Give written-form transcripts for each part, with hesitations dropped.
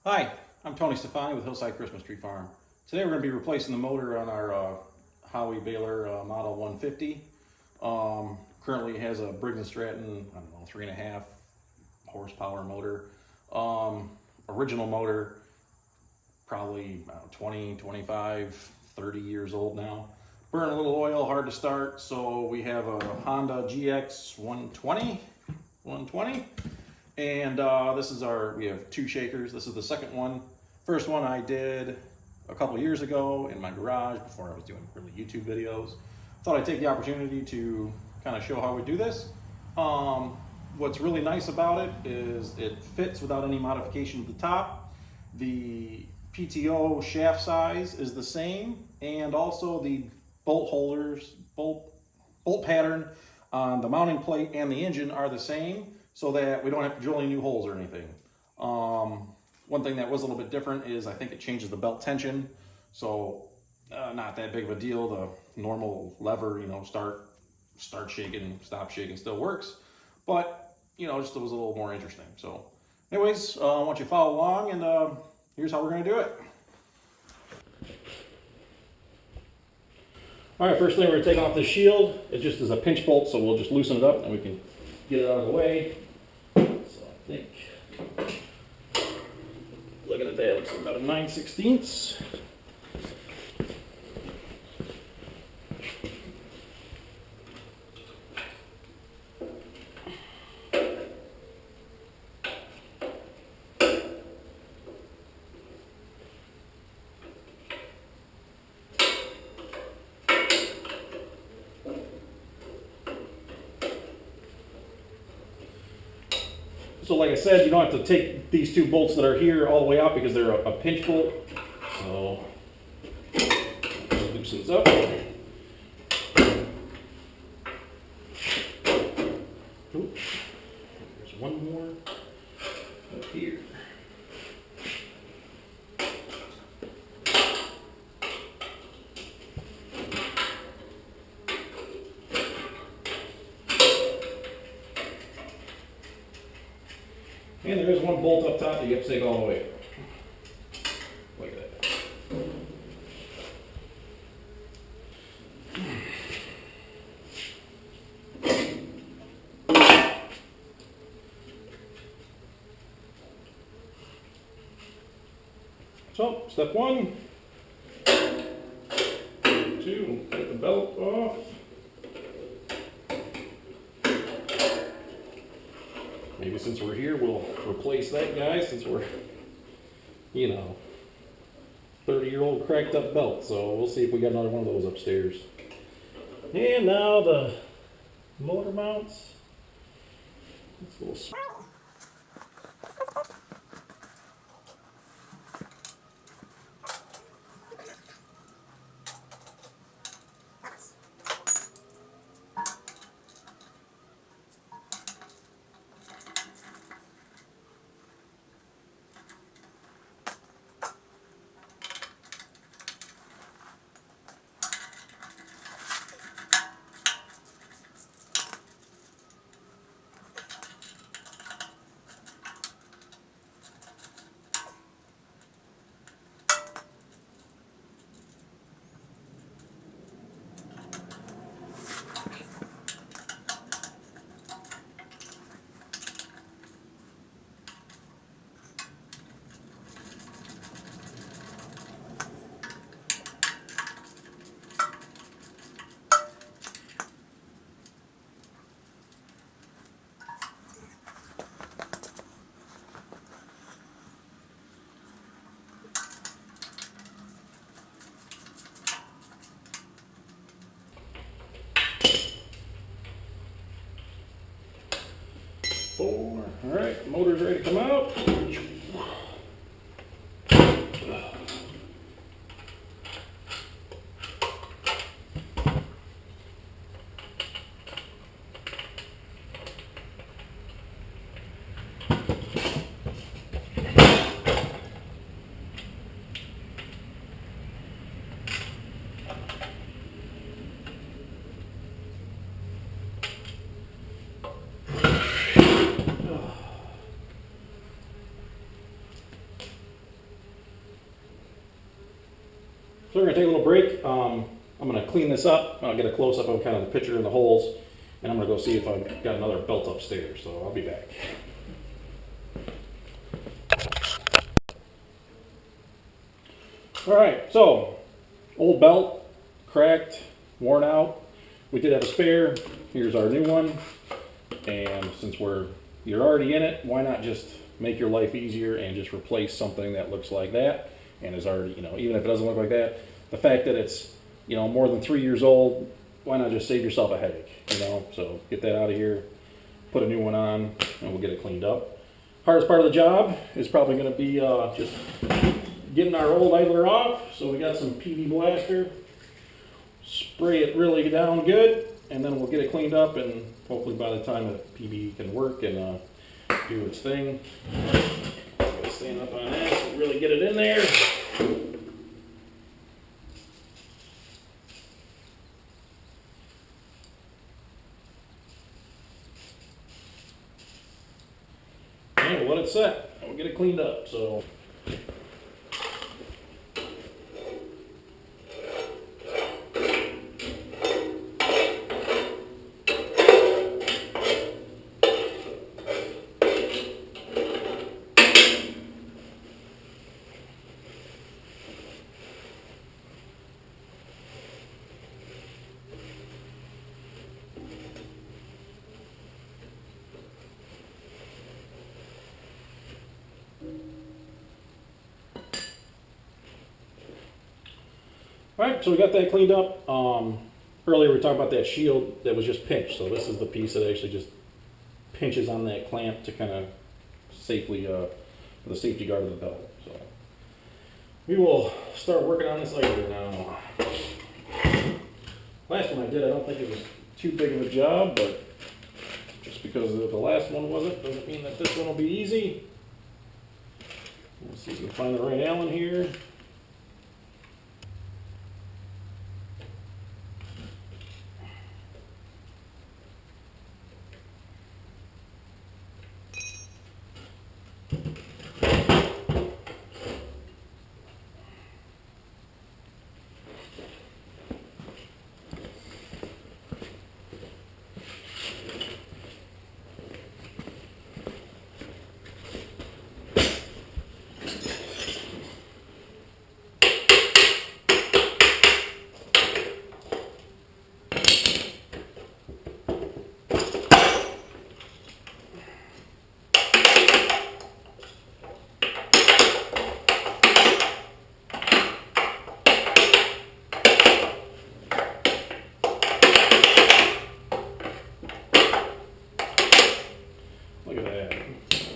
Hi, I'm Tony Stefani with Hillside Christmas Tree Farm. Today we're going to be replacing the motor on our Howey Baler Model 150. Currently it has a Briggs and Stratton, I don't know, 3.5 horsepower motor. Original motor, probably 20, 25, 30 years old now. Burn a little oil, hard to start, so we have a Honda GX120. And we have two shakers. This is the second one. First one I did a couple years ago in my garage before I was doing really YouTube videos. Thought I'd take the opportunity to kind of show how we do this. What's really nice about it is it fits without any modification at the top. The PTO shaft size is the same, and also the bolt pattern on the mounting plate and the engine are the same, so that we don't have to drill any new holes or anything. One thing that was a little bit different is I think it changes the belt tension, so not that big of a deal. The normal lever, start shaking, stop shaking still works, but just it was a little more interesting. So anyways, I want you to follow along, and here's how we're going to do it. All right, first thing we're going to take off the shield. It just is a pinch bolt, so we'll just loosen it up and we can get it out of the way. So I think, looking at that, it's about a 9/16. So like I said, you don't have to take these two bolts that are here all the way out because they're a pinch bolt. So loosens up. Oops. There's one more up here. And there is one bolt up top that you have to take all the way. Look at that. So, step one, two, take the belt off. Maybe since we're here, we'll replace that guy since we're, 30-year-old cracked up belt. So we'll see if we got another one of those upstairs. And now the motor mounts. It's a little four. All right, motor's ready to come out. So we're gonna take a little break. I'm gonna clean this up. I'll get a close up of kind of the picture and the holes, and I'm gonna go see if I've got another belt upstairs. So I'll be back. All right, so old belt, cracked, worn out. We did have a spare. Here's our new one. And since you're already in it, why not just make your life easier and just replace something that looks like that and is already, even if it doesn't look like that, the fact that it's, more than 3 years old, why not just save yourself a headache, So get that out of here, put a new one on, and we'll get it cleaned up. Hardest part of the job is probably going to be just getting our old idler off. So we got some PV Blaster, spray it really down good, and then we'll get it cleaned up, and hopefully by the time the PV can work and do its thing. Gotta stand up on that so really get it in there. And we'll let it set, and we'll get it cleaned up. So. Alright, so we got that cleaned up. Earlier we talked about that shield that was just pinched. So this is the piece that actually just pinches on that clamp to kind of safely, the safety guard of the belt. So we will start working on this idler now. Last one I did, I don't think it was too big of a job, but just because the last one wasn't, doesn't mean that this one will be easy. Let's see if we can find the right Allen here.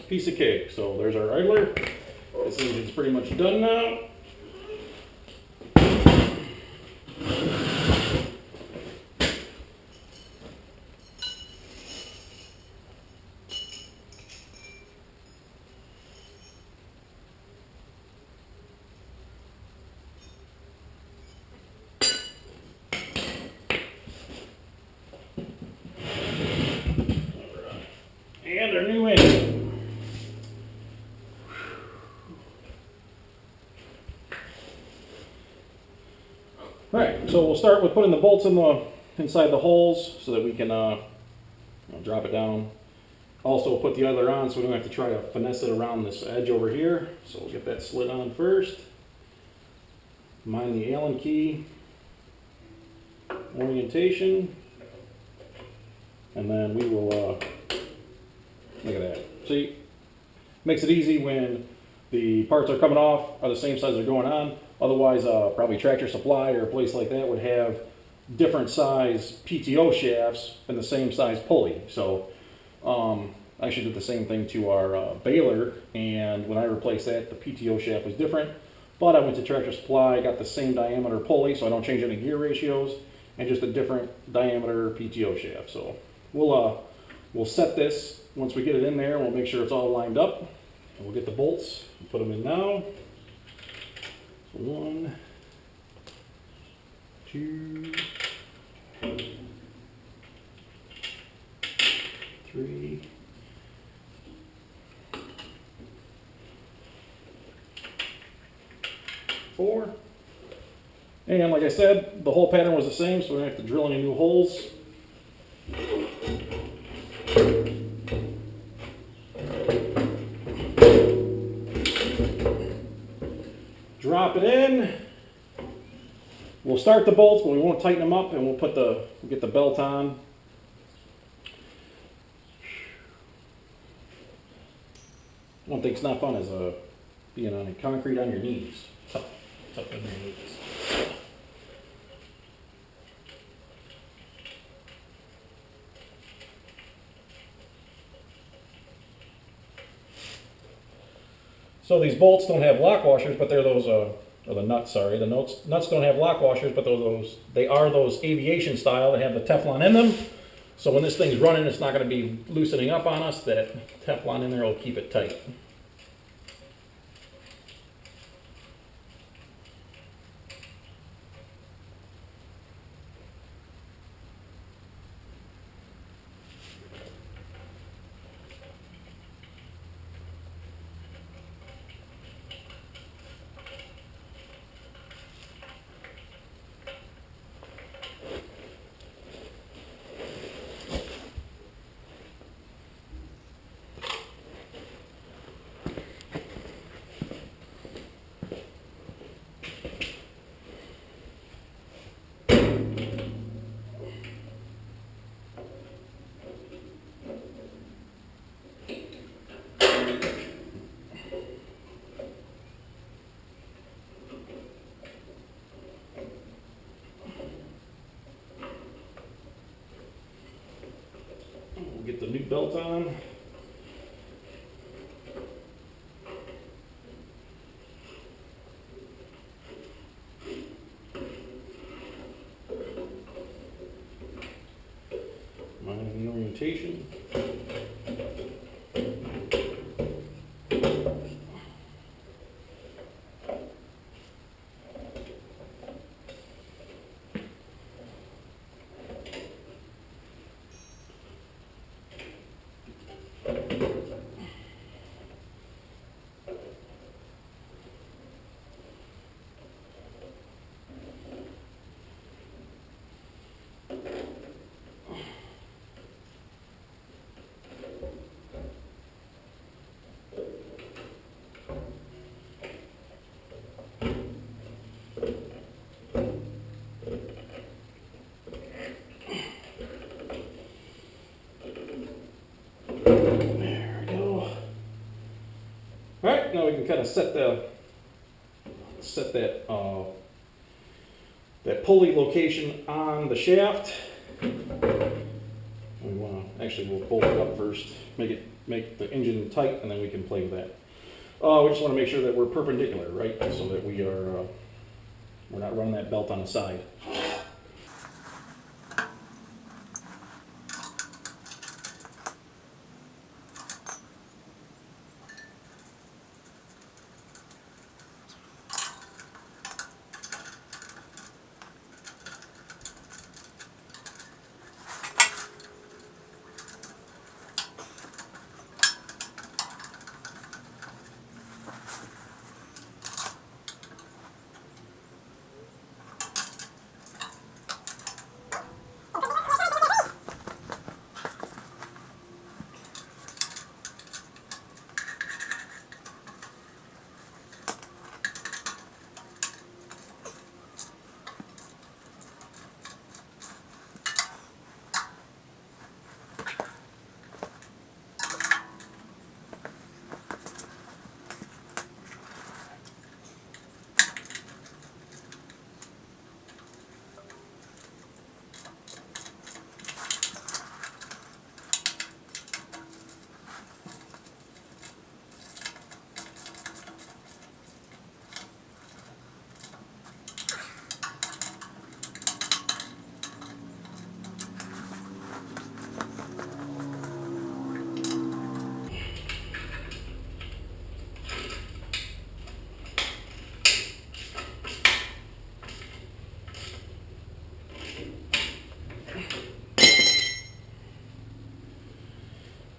Piece of cake. So there's our idler. This engine's pretty much done now. And our new engine. Alright, so we'll start with putting the bolts inside the holes so that we can drop it down. Also put the other on so we don't have to try to finesse it around this edge over here. So we'll get that slid on first. Mind the Allen key orientation. And then we will, look at that. See, makes it easy when the parts are coming off are the same size they're going on. Otherwise, probably Tractor Supply or a place like that would have different size PTO shafts and the same size pulley. So I actually did the same thing to our baler, and when I replaced that, the PTO shaft was different. But I went to Tractor Supply, got the same diameter pulley, so I don't change any gear ratios, and just a different diameter PTO shaft. So we'll set this once we get it in there. We'll make sure it's all lined up, and we'll get the bolts and put them in now. 1, 2, 3, 4, And like I said, the hole pattern was the same, so we don't have to drill any new holes. Drop it in. We'll start the bolts, but we won't tighten them up, and we'll get the belt on. One thing's not fun is being on concrete on your knees. Tough on your knees. So these bolts don't have lock washers, but they're those, or the nuts, sorry. The nuts don't have lock washers, but they are those aviation style that have the Teflon in them. So when this thing's running, it's not going to be loosening up on us. That Teflon in there will keep it tight. Get the new belt on. Mind the orientation. Alright, now we can kind of set that pulley location on the shaft. We'll bolt it up first, make the engine tight, and then we can play with that. We just want to make sure that we're perpendicular, right? So that we're not running that belt on the side.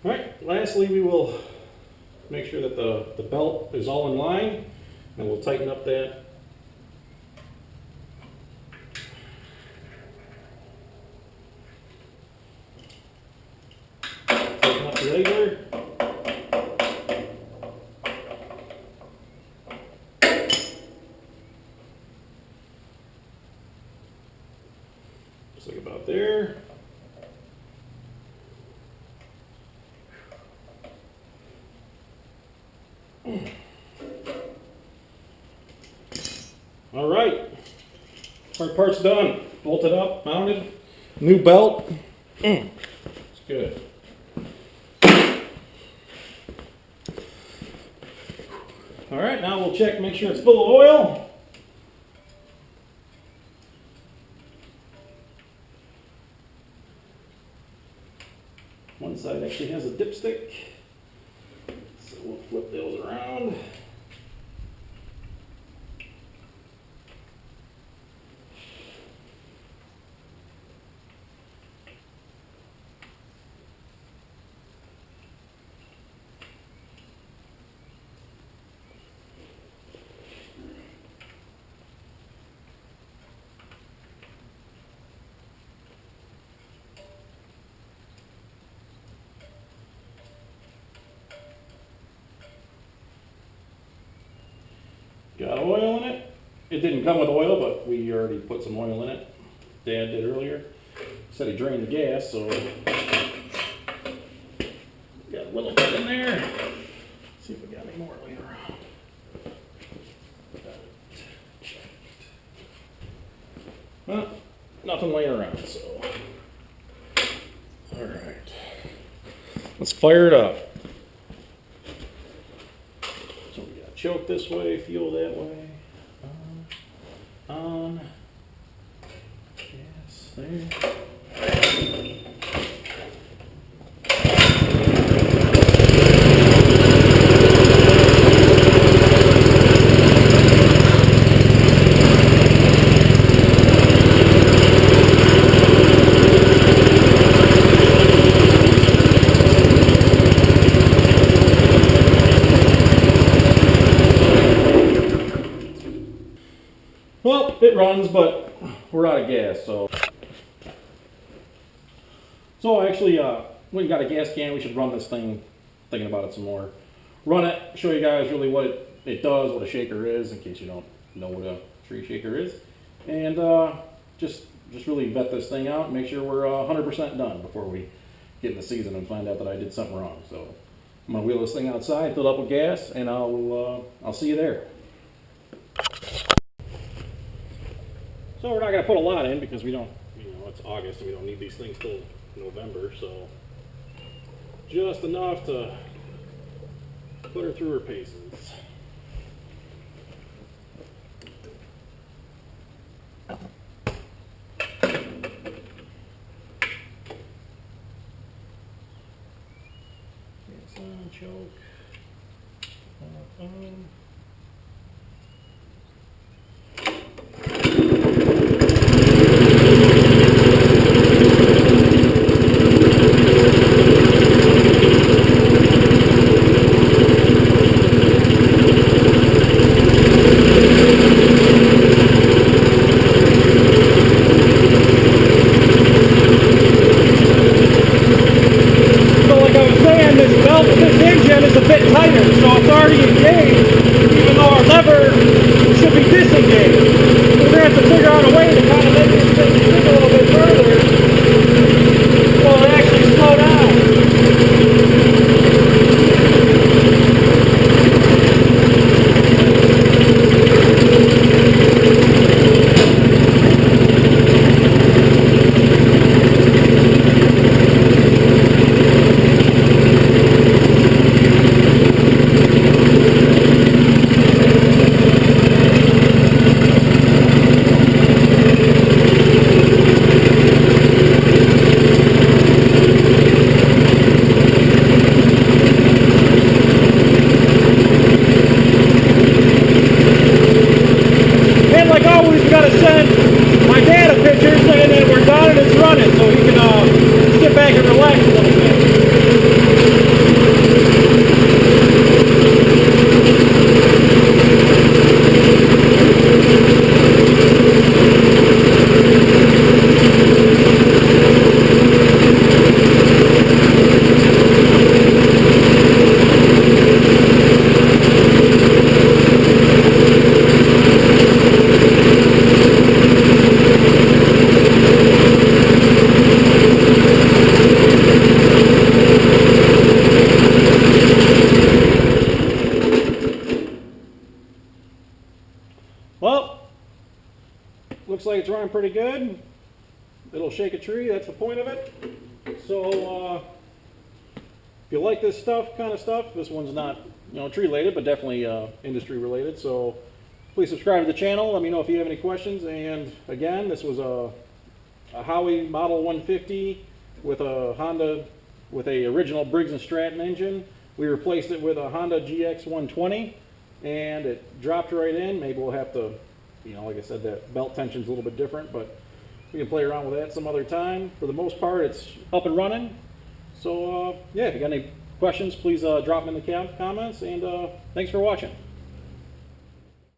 Alright, lastly we will make sure that the belt is all in line, and we'll tighten up that like about there. All right, front part's done. Bolted up, mounted, new belt. It's good. All right, now we'll check, make sure it's full of oil. One side actually has a dipstick, so we'll flip those around. Got oil in it. It didn't come with oil, but we already put some oil in it. Dad did earlier. Said he drained the gas, so got a little bit in there. See if we got any more laying around. Well, nothing laying around, so. All right. Let's fire it up. Choke this way, fuel that way. On. Yes, there. Well, it runs, but we're out of gas, so. So actually, when you got a gas can, we should run this thing, thinking about it some more. Run it, show you guys really what it does, what a shaker is, in case you don't know what a tree shaker is. And just really vet this thing out and make sure we're 100% done before we get in the season and find out that I did something wrong. So I'm gonna wheel this thing outside, fill it up with gas, and I'll see you there. So we're not going to put a lot in because we don't, it's August and we don't need these things till November, so just enough to put her through her paces. It's on, choke. On. This engine is a bit tighter, so it's already engaged. looks like it's running pretty good. It'll shake a tree, that's the point of it. So if you like this kind of stuff, this one's not, you know, tree related, but definitely industry related. So please subscribe to the channel. Let me know if you have any questions. And again, this was a Howey Model 150 with a Honda, with a original Briggs and Stratton engine. We replaced it with a Honda GX120, and it dropped right in. Maybe we'll have to, you know, like I said, that belt tension's a little bit different, but we can play around with that some other time. For the most part, it's up and running. So yeah, if you got any questions, please drop them in the comments, and thanks for watching.